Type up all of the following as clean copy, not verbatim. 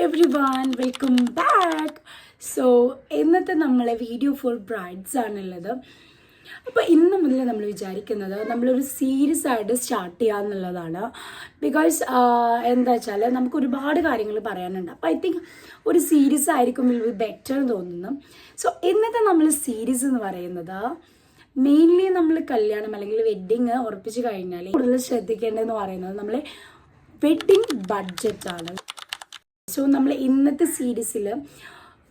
everyone, welcome back. So ഇന്നത്തെ നമ്മളെ video for brides ആണുള്ളത്. അപ്പോൾ ഇന്ന് മുതൽ നമ്മൾ വിചാരിക്കുന്നത് നമ്മളൊരു സീരീസ് ആയിട്ട് സ്റ്റാർട്ട് ചെയ്യാന്നുള്ളതാണ്. ബിക്കോസ് എന്താ വെച്ചാൽ നമുക്ക് ഒരുപാട് കാര്യങ്ങൾ പറയാനുണ്ട്. അപ്പോൾ ഐ തിങ്ക് ഒരു സീരീസ് ആയിരിക്കും വിൽ ബി ബെറ്റർ എന്ന് തോന്നുന്നു. സോ ഇന്നത്തെ നമ്മൾ സീരീസ് എന്ന് പറയുന്നത് മെയിൻലി നമ്മൾ കല്യാണം അല്ലെങ്കിൽ വെഡ്ഡിങ് ഉറപ്പിച്ച് കഴിഞ്ഞാൽ കൂടുതൽ ശ്രദ്ധിക്കേണ്ടതെന്ന് പറയുന്നത് നമ്മളെ വെഡ്ഡിങ് ബഡ്ജറ്റാണ്. സോ നമ്മൾ ഇന്നത്തെ സീരീസിൽ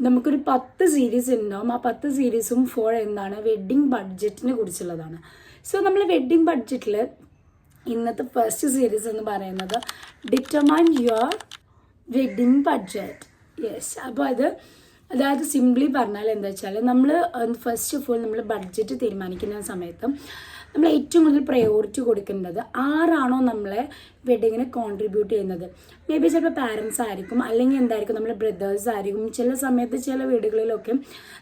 നമുക്കൊരു 10 സീരീസ് ഉണ്ടാവും. ആ 10 സീരീസും ഫോർ എന്താണ് വെഡ്ഡിങ് ബഡ്ജറ്റിനെ കുറിച്ചുള്ളതാണ്. സോ നമ്മൾ വെഡ്ഡിങ് ബഡ്ജറ്റിൽ ഇന്നത്തെ ഫസ്റ്റ് സീരീസ് എന്ന് പറയുന്നത് determine your wedding budget. Yes, അപ്പോൾ അതായത് സിംപ്ലി പറഞ്ഞാൽ എന്താ വെച്ചാൽ നമ്മൾ ഫസ്റ്റ് ഓഫ് ഓൾ നമ്മൾ ബഡ്ജറ്റ് തീരുമാനിക്കുന്ന സമയത്ത് നമ്മൾ ഏറ്റവും കൂടുതൽ പ്രയോറിറ്റി കൊടുക്കേണ്ടത് ആരാണോ നമ്മളെ വെഡിങ്ങിന് കോൺട്രിബ്യൂട്ട് ചെയ്യുന്നത്. മേ ബി ചിലപ്പോൾ പാരൻസ് ആയിരിക്കും, അല്ലെങ്കിൽ എന്തായിരിക്കും നമ്മുടെ ബ്രദേഴ്സ് ആയിരിക്കും. ചില സമയത്ത് ചില വീടുകളിലൊക്കെ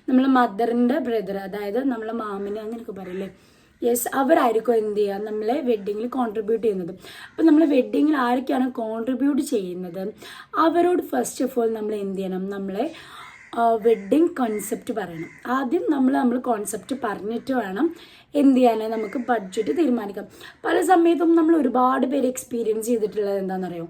നമ്മളെ മദറിൻ്റെ ബ്രദർ, അതായത് നമ്മളെ മാമിന് അങ്ങനെയൊക്കെ പറയില്ലേ, യെസ്, അവരായിരിക്കും എന്ത് ചെയ്യുക നമ്മളെ വെഡ്ഡിങ്ങിൽ കോൺട്രിബ്യൂട്ട് ചെയ്യുന്നത്. അപ്പോൾ നമ്മൾ വെഡ്ഡിങ്ങിൽ ആരൊക്കെയാണ് കോൺട്രിബ്യൂട്ട് ചെയ്യുന്നത് അവരോട് ഫസ്റ്റ് ഓഫ് ഓൾ നമ്മൾ എന്ത് ചെയ്യണം, നമ്മളെ വെഡ്ഡിങ് കോൺസെപ്റ്റ് പറയണം. ആദ്യം നമ്മൾ കോൺസെപ്റ്റ് പറഞ്ഞിട്ട് വേണം എന്ത് ചെയ്യാൻ നമുക്ക് ബഡ്ജറ്റ് തീരുമാനിക്കാം. പല സമയത്തും നമ്മൾ ഒരുപാട് പേര് എക്സ്പീരിയൻസ് ചെയ്തിട്ടുള്ളത് എന്താണെന്നറിയോ,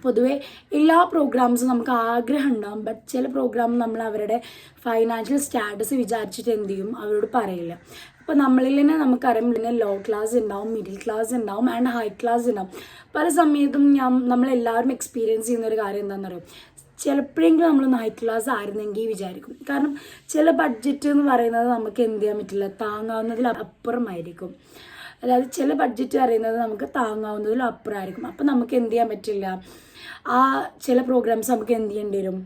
പൊതുവേ എല്ലാ പ്രോഗ്രാംസും നമുക്ക് ആഗ്രഹം ഉണ്ടാകും, ബട്ട് ചില പ്രോഗ്രാം നമ്മൾ അവരുടെ ഫൈനാൻഷ്യൽ സ്റ്റാറ്റസ് വിചാരിച്ചിട്ട് എന്ത് ചെയ്യും അവരോട് പറയില്ല. അപ്പോൾ നമ്മളിൽ തന്നെ നമുക്കറിയാം, പിന്നെ ലോ ക്ലാസ് ഉണ്ടാവും, മിഡിൽ ക്ലാസ് ഉണ്ടാവും ആൻഡ് ഹൈ ക്ലാസ് ഉണ്ടാവും. പല സമയത്തും നമ്മളെല്ലാവരും എക്സ്പീരിയൻസ് ചെയ്യുന്ന ഒരു കാര്യം എന്താണെന്നറിയോ, ചിലപ്പോഴെങ്കിലും നമ്മളൊന്ന് ഹൈ ക്ലാസ് ആയിരുന്നെങ്കിൽ വിചാരിക്കും. കാരണം ചില ബഡ്ജറ്റ് എന്ന് പറയുന്നത് നമുക്ക് എന്ത് ചെയ്യാൻ പറ്റില്ല, താങ്ങാവുന്നതിൽ അപ്പുറമായിരിക്കും. അതായത് ചില ബഡ്ജറ്റ് പറയുന്നത് നമുക്ക് താങ്ങാവുന്നതിലും അപ്പുറമായിരിക്കും. അപ്പം നമുക്ക് എന്ത് ചെയ്യാൻ പറ്റില്ല, ആ ചില പ്രോഗ്രാംസ് നമുക്ക് എന്ത് ചെയ്യേണ്ടി വരും,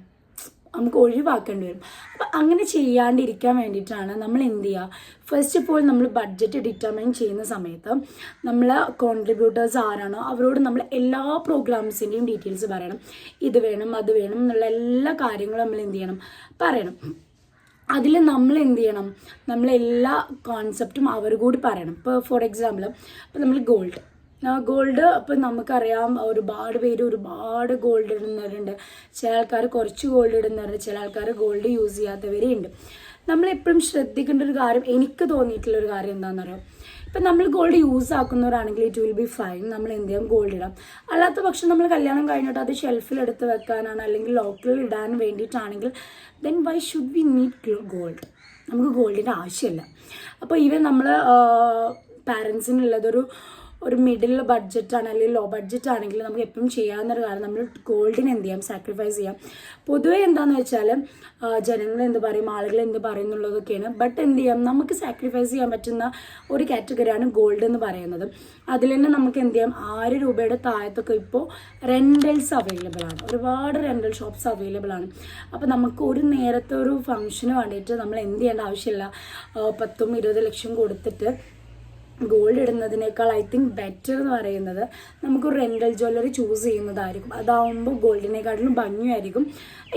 നമുക്ക് ഒഴിവാക്കേണ്ടി വരും. അപ്പം അങ്ങനെ ചെയ്യാണ്ടിരിക്കാൻ വേണ്ടിയിട്ടാണ് നമ്മൾ എന്ത് ചെയ്യുക, ഫസ്റ്റ് ഓഫ് ഓൾ നമ്മൾ ബഡ്ജറ്റ് ഡിറ്റർമൈൻ ചെയ്യുന്ന സമയത്ത് നമ്മൾ കോൺട്രിബ്യൂട്ടേഴ്സ് ആരാണോ അവരോട് നമ്മൾ എല്ലാ പ്രോഗ്രാംസിൻ്റെയും ഡീറ്റെയിൽസ് പറയണം. ഇത് വേണം അത് വേണം എന്നുള്ള എല്ലാ കാര്യങ്ങളും നമ്മൾ എന്ത് ചെയ്യണം, പറയണം. അതിൽ നമ്മൾ എന്ത് ചെയ്യണം, നമ്മളെല്ലാ കോൺസെപ്റ്റും അവർ കൂടി പറയണം. ഇപ്പോൾ ഫോർ എക്സാമ്പിൾ ഇപ്പോൾ നമ്മൾ ഗോൾഡ് ഇപ്പം നമുക്കറിയാം, ഒരുപാട് പേര് ഒരുപാട് ഗോൾഡ് ഇടുന്നവരുണ്ട്, ചില ആൾക്കാർ കുറച്ച് ഗോൾഡ് ഇടുന്നവരുണ്ട്, ചില ആൾക്കാർ ഗോൾഡ് യൂസ് ചെയ്യാത്തവരുണ്ട്. നമ്മളെപ്പോഴും ശ്രദ്ധിക്കേണ്ട ഒരു കാര്യം, എനിക്ക് തോന്നിയിട്ടുള്ളൊരു കാര്യം എന്താണെന്ന് അറിയാം, ഇപ്പം നമ്മൾ ഗോൾഡ് യൂസ് ആക്കുന്നവരാണെങ്കിൽ ഇറ്റ് വിൽ ബി ഫൈൻ, നമ്മൾ എന്ത് ചെയ്യാം ഗോൾഡ് ഇടാം. അല്ലാത്ത പക്ഷം നമ്മൾ കല്യാണം കഴിഞ്ഞിട്ട് അത് ഷെൽഫിൽ എടുത്ത് വെക്കാനാണ് അല്ലെങ്കിൽ ലോക്കറിൽ ഇടാൻ വേണ്ടിയിട്ടാണെങ്കിൽ then why should we need gold, നമുക്ക് ഗോൾഡിൻ്റെ ആവശ്യമില്ല. അപ്പോൾ ഈവൻ നമ്മൾ പാരൻസിനുള്ളതൊരു മിഡിൽ ബഡ്ജറ്റാണ് അല്ലെങ്കിൽ ലോ ബഡ്ജറ്റ് ആണെങ്കിൽ നമുക്ക് എപ്പോഴും ചെയ്യാവുന്നൊരു കാര്യം നമ്മൾ ഗോൾഡിന് എന്ത് ചെയ്യാം, സാക്രിഫൈസ് ചെയ്യാം. പൊതുവേ എന്താണെന്ന് വെച്ചാൽ ജനങ്ങൾ എന്ത് പറയും, ആളുകൾ എന്ത് പറയും എന്നുള്ളതൊക്കെയാണ്. ബട്ട് എന്ത് ചെയ്യാം, നമുക്ക് സാക്രിഫൈസ് ചെയ്യാൻ പറ്റുന്ന ഒരു കാറ്റഗറിയാണ് ഗോൾഡ് എന്ന് പറയുന്നത്. അതിൽ തന്നെ നമുക്ക് എന്ത് ചെയ്യാം, 1000 രൂപയുടെ താഴത്തൊക്കെ ഇപ്പോൾ റെൻ്റൽസ് അവൈലബിൾ ആണ്, ഒരുപാട് റെൻ്റൽ ഷോപ്സ് അവൈലബിൾ ആണ്. അപ്പോൾ നമുക്ക് ഒരു നേരത്തെ ഒരു ഫംഗ്ഷന് വേണ്ടിയിട്ട് നമ്മൾ എന്ത് ചെയ്യേണ്ട ആവശ്യമില്ല, 10-20 ലക്ഷം കൊടുത്തിട്ട് ഗോൾഡ് ഇടുന്നതിനേക്കാൾ ഐ തിങ്ക് ബെറ്റർ എന്ന് പറയുന്നത് നമുക്ക് റെൻ്റൽ ജ്വല്ലറി ചൂസ് ചെയ്യുന്നതായിരിക്കും. അതാവുമ്പോൾ ഗോൾഡിനെക്കാട്ടിലും ഭംഗിയായിരിക്കും,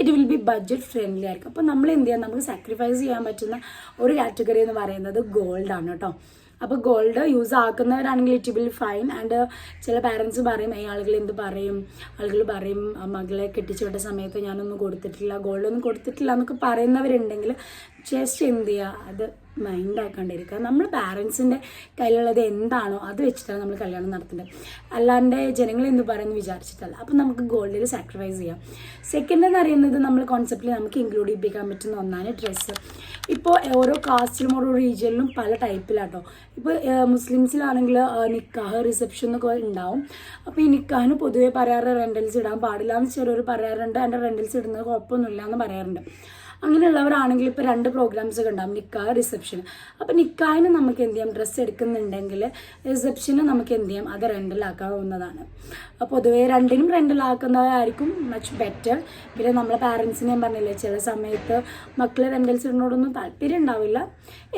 it will B budget friendly ആയിരിക്കും. അപ്പോൾ നമ്മൾ എന്ത് ചെയ്യാം, നമുക്ക് സാക്രിഫൈസ് ചെയ്യാൻ പറ്റുന്ന ഒരു കാറ്റഗറി എന്ന് പറയുന്നത് ഗോൾഡാണ് കേട്ടോ. അപ്പോൾ ഗോൾഡ് യൂസ് ആക്കുന്നവരാണെങ്കിൽ ഇറ്റ് വിൽ ഫൈൻ. ആൻഡ് ചില പാരൻസ് പറയും, ആളുകൾ പറയും മകളെ കെട്ടിച്ചു വിട്ട സമയത്ത് ഞാനൊന്നും കൊടുത്തിട്ടില്ല, ഗോൾഡൊന്നും കൊടുത്തിട്ടില്ല എന്നൊക്കെ പറയുന്നവരുണ്ടെങ്കിൽ ജസ്റ്റ് എന്ത് ചെയ്യുക, അത് മൈൻഡ് ആക്കാണ്ടിരിക്കുക. നമ്മൾ പാരൻസിൻ്റെ കയ്യിലുള്ളത് എന്താണോ അത് വെച്ചിട്ടാണ് നമ്മൾ കല്യാണം നടത്തേണ്ടത്, അല്ലാണ്ട് ജനങ്ങൾ എന്ത് പറയുമെന്ന് വിചാരിച്ചിട്ടല്ല. അപ്പം നമുക്ക് ഗോൾഡിൽ സാക്രിഫൈസ് ചെയ്യാം. സെക്കൻഡ് എന്ന് പറയുന്നത് നമ്മൾ കോൺസെപ്റ്റിൽ നമുക്ക് ഇൻക്ലൂഡ് ചെയ്യിപ്പിക്കാൻ പറ്റുന്ന ഒന്നാണ് ഡ്രസ്സ്. ഇപ്പോൾ ഓരോ കാസ്റ്റിലും ഓരോ റീജിയനിലും പല ടൈപ്പിലാട്ടോ. ഇപ്പോൾ മുസ്ലിംസിലാണെങ്കിൽ നിക്കാഹ് റിസപ്ഷൻ എന്നൊക്കെ ഉണ്ടാവും. അപ്പോൾ ഈ നിക്കാഹിന് പൊതുവെ പറയാറ് റെൻ്റൽസ് ഇടാൻ പാടില്ല എന്ന് ചിലർ പറയാറുണ്ട്, എൻ്റെ റെൻ്റൽസ് ഇടുന്നത് കുഴപ്പമൊന്നുമില്ല എന്ന് പറയാറുണ്ട്. അങ്ങനെയുള്ളവരാണെങ്കിൽ ഇപ്പോൾ 2 പ്രോഗ്രാംസ് ഒക്കെ ഉണ്ടാകും, നിക്കാഹ് റിസപ്ഷൻ. അപ്പോൾ നിക്കാഹിന് നമുക്ക് എന്ത് ചെയ്യാം, ഡ്രസ്സ് എടുക്കുന്നുണ്ടെങ്കിൽ റിസപ്ഷന് നമുക്ക് എന്ത് ചെയ്യാം, അത് റെൻ്റലാക്കാവുന്നതാണ്. പൊതുവേ രണ്ടിനും റെൻ്റലാക്കുന്നതായിരിക്കും മച്ച് ബെറ്റർ. പിന്നെ നമ്മളെ പാരൻസിനെ ഞാൻ പറഞ്ഞില്ലേ, ചില സമയത്ത് മക്കൾ റെൻ്റൽസ് ഇടുന്നതോടൊന്നും താല്പര്യം ഉണ്ടാവില്ല,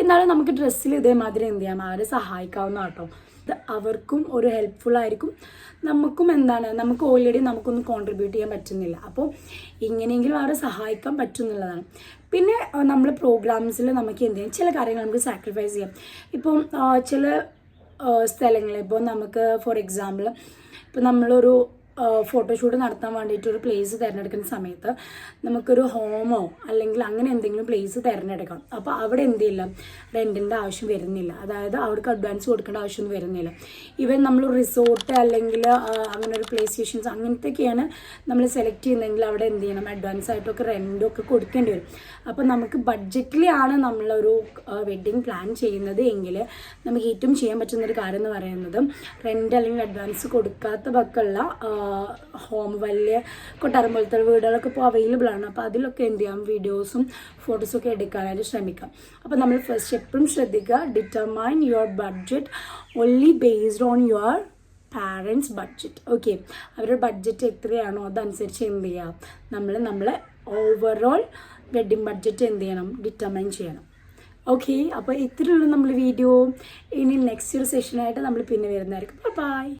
എന്നാലും നമുക്ക് ഡ്രസ്സിൽ ഇതേമാതിരി എന്ത് ചെയ്യാം, അവരെ സഹായിക്കാവുന്ന കേട്ടോ. ഇത് അവർക്കും ഒരു ഹെൽപ്ഫുൾ ആയിരിക്കും, നമുക്കും എന്താണ്, നമുക്ക് ഓൾറെഡി നമുക്കൊന്നും കോൺട്രിബ്യൂട്ട് ചെയ്യാൻ പറ്റുന്നില്ല, അപ്പോൾ ഇങ്ങനെയെങ്കിലും അവരെ സഹായിക്കാൻ പറ്റുന്നുള്ളതാണ്. പിന്നെ നമ്മൾ പ്രോഗ്രാംസിൽ നമുക്ക് എന്ത് ചെയ്യാം, ചില കാര്യങ്ങൾ നമുക്ക് സാക്രിഫൈസ് ചെയ്യാം. ഇപ്പം ചില സ്ഥലങ്ങളിൽ ഇപ്പോൾ നമുക്ക് ഫോർ എക്സാമ്പിൾ ഇപ്പോൾ നമ്മളൊരു ഫോട്ടോഷൂട്ട് നടത്താൻ വേണ്ടിയിട്ട് ഒരു പ്ലേസ് തിരഞ്ഞെടുക്കുന്ന സമയത്ത് നമുക്കൊരു ഹോമോ അല്ലെങ്കിൽ അങ്ങനെ എന്തെങ്കിലും പ്ലേസ് തിരഞ്ഞെടുക്കാം. അപ്പോൾ അവിടെ എന്ത് ചെയ്യില്ല, റെൻറ്റിൻ്റെ ആവശ്യം വരുന്നില്ല. അതായത് അവർക്ക് അഡ്വാൻസ് കൊടുക്കേണ്ട ആവശ്യമൊന്നും വരുന്നില്ല. ഈവൻ നമ്മൾ റിസോർട്ട് അല്ലെങ്കിൽ അങ്ങനെ ഒരു പ്ലേ സ്റ്റേഷൻസ് അങ്ങനത്തെയൊക്കെയാണ് നമ്മൾ സെലക്ട് ചെയ്യുന്നതെങ്കിൽ അവിടെ എന്ത് ചെയ്യണം, അഡ്വാൻസ് ആയിട്ടൊക്കെ റെൻറ്റൊക്കെ കൊടുക്കേണ്ടി വരും. അപ്പോൾ നമുക്ക് ബഡ്ജറ്റിലാണ് നമ്മളൊരു വെഡ്ഡിങ് പ്ലാൻ ചെയ്യുന്നത് എങ്കിൽ നമുക്ക് ഏറ്റവും ചെയ്യാൻ പറ്റുന്നൊരു കാര്യം എന്ന് പറയുന്നത് റെൻറ്റ് അല്ലെങ്കിൽ അഡ്വാൻസ് കൊടുക്കാത്ത പക്കമുള്ള ഹോം വലിയ കൊട്ടാരം പോലത്തെ വീടുകളൊക്കെ ഇപ്പോൾ അവൈലബിൾ ആണ്. അപ്പോൾ അതിലൊക്കെ എന്ത് ചെയ്യാം, വീഡിയോസും ഫോട്ടോസൊക്കെ എടുക്കാനായിട്ട് ശ്രമിക്കാം. അപ്പോൾ നമ്മൾ ഫസ്റ്റ് എപ്പോഴും ശ്രദ്ധിക്കുക, determine your budget only based on your parents budget. Okay, അവരുടെ ബഡ്ജറ്റ് എത്രയാണോ അതനുസരിച്ച് എന്ത് ചെയ്യാം, നമ്മളെ ഓവറോൾ വെഡ്ഡിങ് ബഡ്ജറ്റ് എന്ത് ചെയ്യണം, ഡിറ്റർമൈൻ ചെയ്യണം. ഓക്കെ, അപ്പോൾ ഇത്രയുള്ളൂ നമ്മൾ വീഡിയോ. ഇനി നെക്സ്റ്റ് ഒരു സെഷനായിട്ട് നമ്മൾ പിന്നെ വരുന്നതായിരിക്കും. ബൈ.